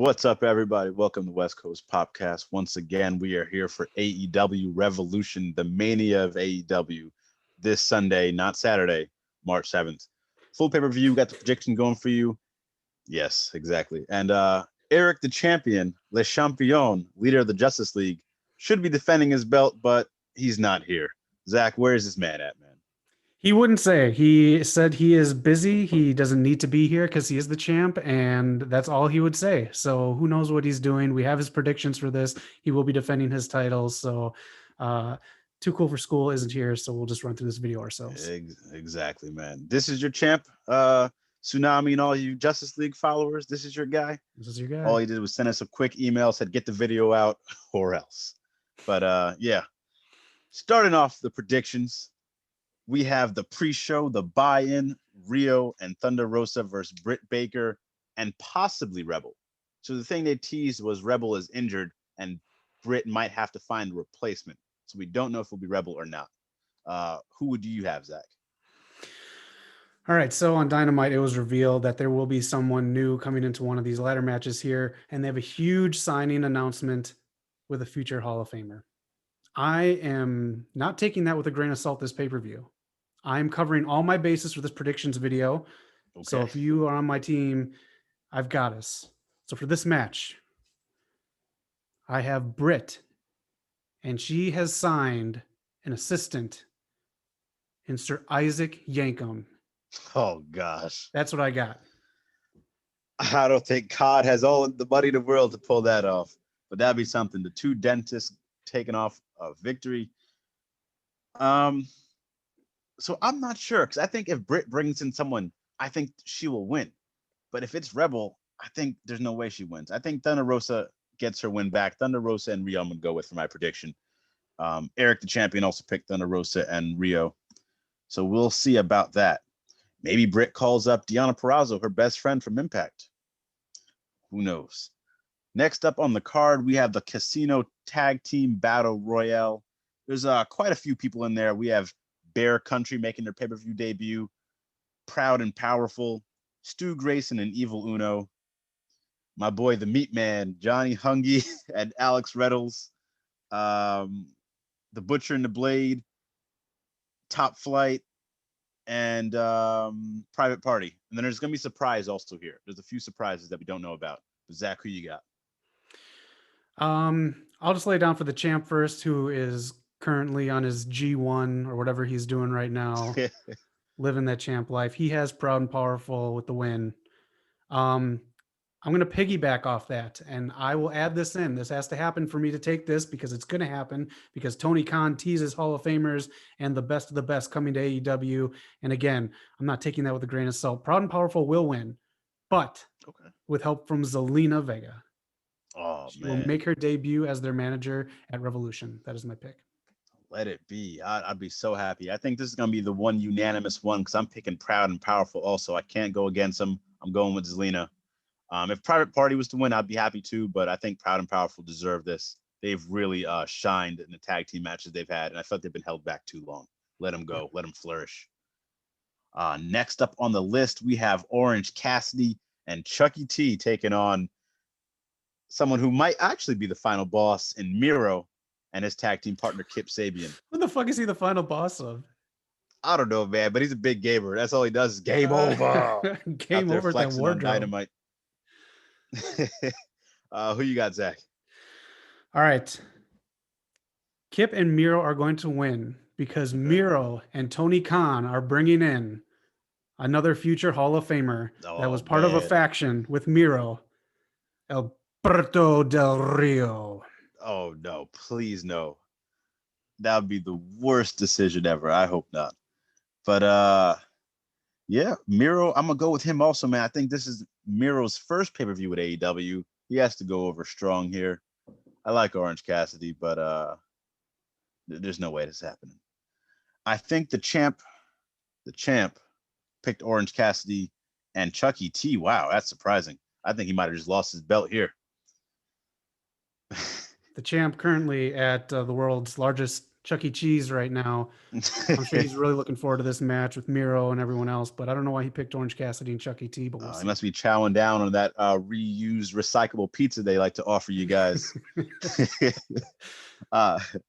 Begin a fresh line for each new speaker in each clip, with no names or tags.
What's up, everybody? Welcome to West Coast Popcast. Once again, we are here for AEW Revolution, the mania of AEW, this Sunday, not Saturday, March 7th. Full pay-per-view, got the prediction going for you. Yes, exactly. And Eric the Champion, Le Champion, leader of the Justice League, should be defending his belt, but he's not here. Zach, where is this man at, man?
He wouldn't say. He said he is busy. He doesn't need to be here because he is the champ, and that's all he would say. So who knows what he's doing? We have his predictions for this. He will be defending his titles. So Too Cool for School isn't here, so we'll just run through this video ourselves.
Exactly, man. This is your champ, Tsunami, and all you Justice League followers. This is your guy.
This is your guy.
All he did was send us a quick email, said get the video out or else. But yeah, starting off the predictions, we have the pre-show, the buy-in, Rio and Thunder Rosa versus Brit Baker and possibly Rebel. So the thing they teased was Rebel is injured and Brit might have to find a replacement. So we don't know if it'll be Rebel or not. Who do you have, Zach?
All right, so on Dynamite, it was revealed that there will be someone new coming into one of these ladder matches here, and they have a huge signing announcement with a future Hall of Famer. I am not taking that with a grain of salt this pay-per-view. I'm covering all my bases for this predictions video. Okay. So if you are on my team, I've got us. So for this match, I have Brit, and she has signed an assistant in Sir Isaac Yankem.
Oh, gosh.
That's what I got.
I don't think COD has all the money in the world to pull that off, but that'd be something. The two dentists taking off a victory. So I'm not sure, because I think if Brit brings in someone, I think she will win. But if it's Rebel, I think there's no way she wins. I think Thunder Rosa gets her win back. Thunder Rosa and Rio I'm going to go with for my prediction. Eric the Champion also picked Thunder Rosa and Rio. So we'll see about that. Maybe Brit calls up Deonna Purrazzo, her best friend from Impact. Who knows? Next up on the card, we have the Casino Tag Team Battle Royale. There's quite a few people in there. We have Bear Country making their pay-per-view debut. Proud and Powerful. Stu Grayson and Evil Uno. My boy, the Meat Man, Johnny Hungy and Alex Reynolds. The Butcher and the Blade. Top Flight. And Private Party. And then there's going to be a surprise also here. There's a few surprises that we don't know about. But Zach, who you got?
I'll just lay down for the champ first, who is currently on his G1 or whatever he's doing right now, living that champ life. He has Proud and Powerful with the win. I'm going to piggyback off that, and I will add this in. This has to happen for me to take this because it's going to happen because Tony Khan teases Hall of Famers and the best of the best coming to AEW. And again, I'm not taking that with a grain of salt. Proud and Powerful will win, but with help from Zelina Vega.
Oh,
she will make her debut as their manager at Revolution. That is my pick.
Let it be. I'd be so happy. I think this is going to be the one unanimous one because I'm picking Proud and Powerful also. I can't go against them. I'm going with Zelina. If Private Party was to win, I'd be happy too, but I think Proud and Powerful deserve this. They've really shined in the tag team matches they've had, and I felt they've been held back too long. Let them go. Let them flourish. Next up on the list, we have Orange Cassidy and Chucky T taking on someone who might actually be the final boss in Miro and his tag team partner, Kip Sabian.
What the fuck is he the final boss of?
I don't know, man, but he's a big gamer. That's all he does is game over.
Game over at that wardrobe.
Dynamite. Who you got, Zach?
All right. Kip and Miro are going to win because Miro and Tony Khan are bringing in another future Hall of Famer that was part of a faction with Miro, Alberto Del Rio.
Oh, no, please no. That would be the worst decision ever. I hope not. But yeah, Miro, I'm going to go with him also, man. I think this is Miro's first pay-per-view with AEW. He has to go over strong here. I like Orange Cassidy, but there's no way this is happening. I think the champ picked Orange Cassidy and Chucky T. Wow, that's surprising. I think he might have just lost his belt here.
The champ currently at the world's largest Chuck E. Cheese right now. I'm sure he's really looking forward to this match with Miro and everyone else, but I don't know why he picked Orange Cassidy and Chuck E. T, but we'll
He
see.
must be chowing down on that reused recyclable pizza they like to offer you guys.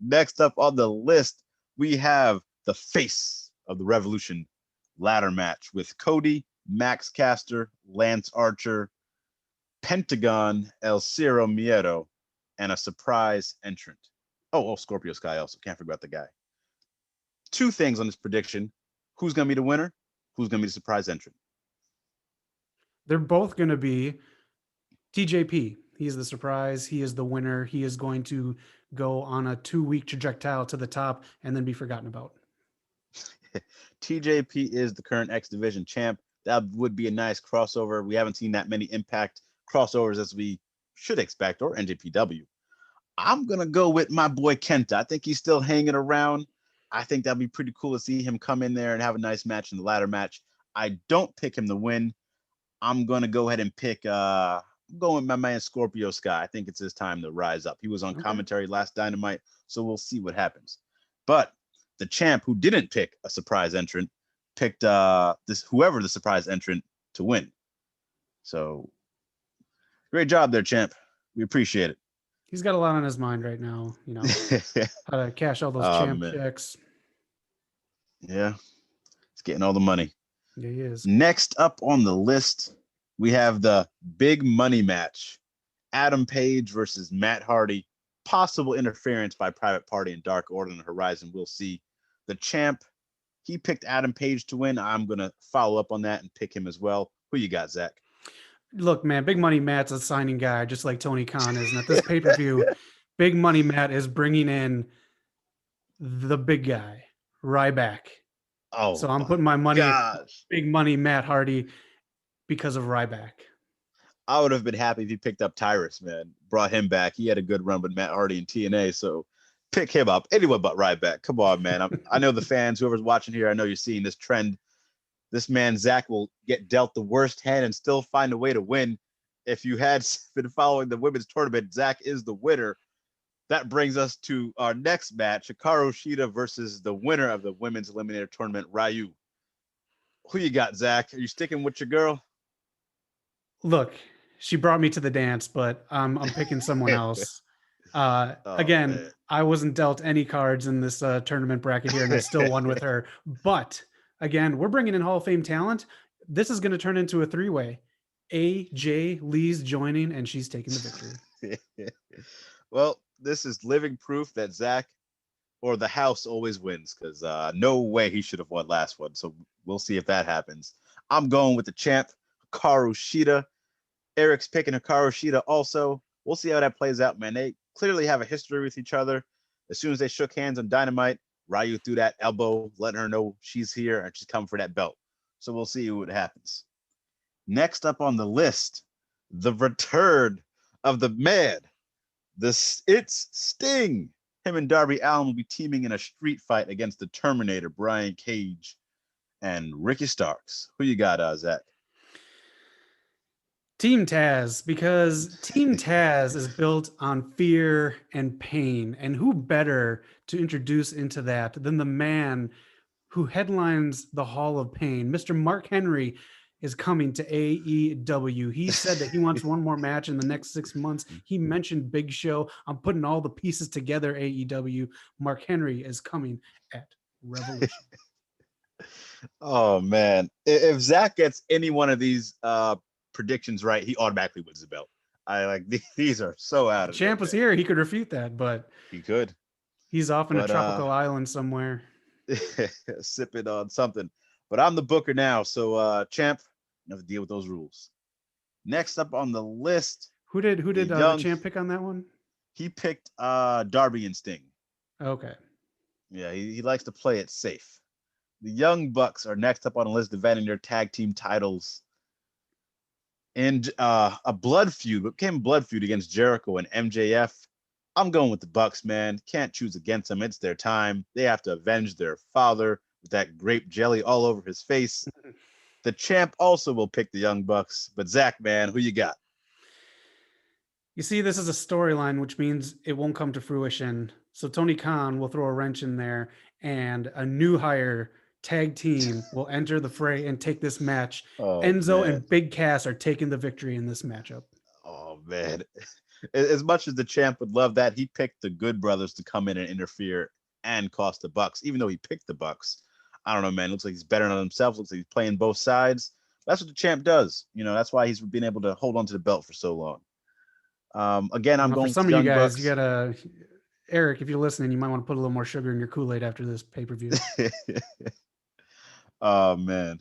Next up on the list, we have the face of the Revolution ladder match with Cody, Max Caster, Lance Archer, Pentagon, El Ciro Miedo, and a surprise entrant. Oh, Scorpio Sky also. Can't forget the guy. Two things on this prediction. Who's going to be the winner? Who's going to be the surprise entrant?
They're both going to be TJP. He's the surprise. He is the winner. He is going to go on a 2-week trajectory to the top and then be forgotten about.
TJP is the current X Division champ. That would be a nice crossover. We haven't seen that many Impact crossovers as we should expect, or NJPW. I'm going to go with my boy Kenta. I think he's still hanging around. I think that'd be pretty cool to see him come in there and have a nice match in the ladder match. I don't pick him to win. I'm going to go ahead and pick I'm going with my man Scorpio Sky. I think it's his time to rise up. He was on commentary last Dynamite, so we'll see what happens. But the champ who didn't pick a surprise entrant picked whoever the surprise entrant to win. So great job there, champ. We appreciate it.
He's got a lot on his mind right now, how to cash all those champ checks.
Yeah, he's getting all the money.
Yeah, he is.
Next up on the list, we have the big money match. Adam Page versus Matt Hardy. Possible interference by Private Party and Dark Order on the horizon. We'll see. The champ, he picked Adam Page to win. I'm going to follow up on that and pick him as well. Who you got, Zach?
Look, man, Big Money Matt's a signing guy, just like Tony Khan is. And at this pay-per-view, Big Money Matt is bringing in the big guy, Ryback.
Oh,
so I'm putting my money, Big Money Matt Hardy, because of Ryback.
I would have been happy if he picked up Tyrus, man. Brought him back. He had a good run with Matt Hardy in TNA, so pick him up. Anyone but Ryback. Come on, man. I know the fans, whoever's watching here, I know you're seeing this trend. This man, Zach, will get dealt the worst hand and still find a way to win. If you had been following the women's tournament, Zach is the winner. That brings us to our next match, Hikaru Shida versus the winner of the women's eliminator tournament, Ryu. Who you got, Zach? Are you sticking with your girl?
Look, she brought me to the dance, but I'm picking someone else. Again, man. I wasn't dealt any cards in this tournament bracket here, and I still won with her. But again, we're bringing in Hall of Fame talent. This is going to turn into a 3-way. AJ Lee's joining, and she's taking the victory.
Well, this is living proof that Zach or the house always wins, because no way he should have won last one. So we'll see if that happens. I'm going with the champ, Hikaru Shida. Eric's picking Hikaru Shida also. We'll see how that plays out, man. They clearly have a history with each other. As soon as they shook hands on Dynamite, Ryu threw that elbow, letting her know she's here and she's coming for that belt. So we'll see what happens. Next up on the list, the return of the man. It's Sting. Him and Darby Allin will be teaming in a street fight against the Terminator, Brian Cage, and Ricky Starks. Who you got, Zach?
Team Taz, because Team Taz is built on fear and pain. And who better to introduce into that than the man who headlines the Hall of Pain? Mr. Mark Henry is coming to AEW. He said that he wants one more match in the next 6 months. He mentioned Big Show. I'm putting all the pieces together, AEW. Mark Henry is coming at Revolution.
Oh, man. If Zach gets any one of these predictions right, he automatically wins the belt. These are so out of it.
Champ was here, he could refute that, but
he could.
He's off in a tropical island somewhere,
sipping on something. But I'm the booker now, so Champ, you have to deal with those rules. Next up on the list,
who did the Champ pick on that one?
He picked Darby and Sting.
Okay.
Yeah, he likes to play it safe. The Young Bucks are next up on the list, defending their tag team titles. And a blood feud, what became a blood feud against Jericho and MJF. I'm going with the Bucks, man. Can't choose against them. It's their time. They have to avenge their father with that grape jelly all over his face. The champ also will pick the Young Bucks. But Zach, man, who you got?
You see, this is a storyline, which means it won't come to fruition. So Tony Khan will throw a wrench in there, and a new hire tag team will enter the fray and take this match.
Oh
Enzo
man.
and Big Cass are taking the victory in this matchup.
Oh man. As much as the champ would love that, he picked the Good Brothers to come in and interfere and cost the Bucks, even though he picked the Bucks. I don't know, man. Looks like he's betting on himself. Looks like he's playing both sides. That's what the champ does. You know, that's why he's been able to hold on to the belt for so long. Again, I'm
Now, for
going with
some
the
of you
Young
guys, you
Bucks.
gotta, Eric, if you're listening, you might want to put a little more sugar in your Kool-Aid after this pay-per-view.
Oh man.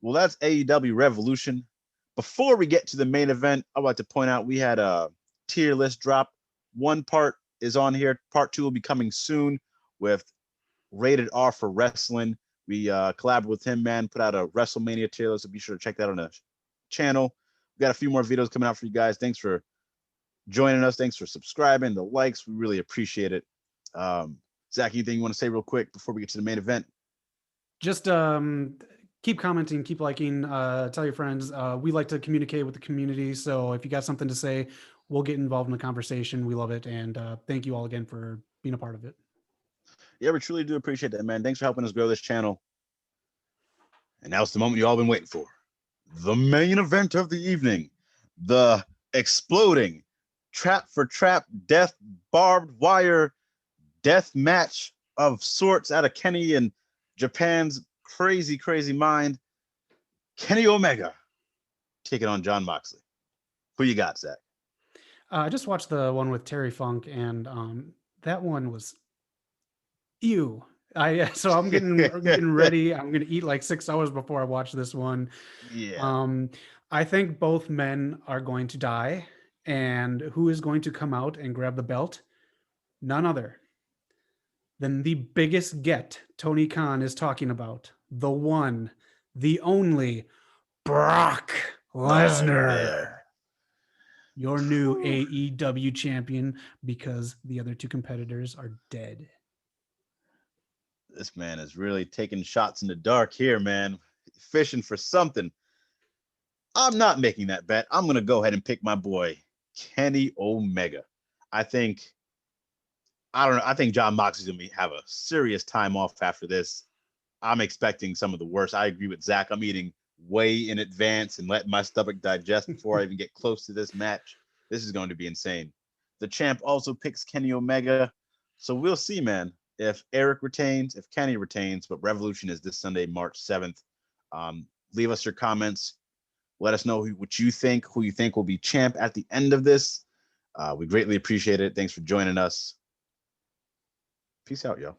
Well, that's AEW Revolution. Before we get to the main event, I'd like to point out we had a tier list drop. One part is on here. Part 2 will be coming soon with Rated R for Wrestling. We collaborated with him, man, put out a WrestleMania tier list, so be sure to check that on the channel. We got a few more videos coming out for you guys. Thanks for joining us. Thanks for subscribing, the likes. We really appreciate it. Zach, anything you want to say real quick before we get to the main event?
Just keep commenting, keep liking, tell your friends. We like to communicate with the community, so if you got something to say, we'll get involved in the conversation. We love it, and thank you all again for being a part of it.
Yeah, we truly do appreciate that, man. Thanks for helping us grow this channel. And now it's the moment you all been waiting for. The main event of the evening. The exploding trap for trap death barbed wire death match of sorts out of Kenny and Japan's crazy mind. Kenny Omega taking on Jon Moxley. Who you got, Zach?
I just watched the one with Terry Funk, and that one was ew. So I'm getting ready. I'm gonna eat like 6 hours before I watch this one.
Yeah.
I think both men are going to die, and who is going to come out and grab the belt? None other than the biggest get Tony Khan is talking about. The one, the only Brock Lesnar. Your new AEW champion, because the other two competitors are dead.
This man is really taking shots in the dark here, man. Fishing for something. I'm not making that bet. I'm going to go ahead and pick my boy, Kenny Omega. I think Jon Moxley's going to have a serious time off after this. I'm expecting some of the worst. I agree with Zach. I'm eating way in advance and letting my stomach digest before I even get close to this match. This is going to be insane. The champ also picks Kenny Omega. So we'll see, man, if Eric retains, if Kenny retains, but Revolution is this Sunday, March 7th. Leave us your comments. Let us know what you think, who you think will be champ at the end of this. We greatly appreciate it. Thanks for joining us. Peace out, y'all.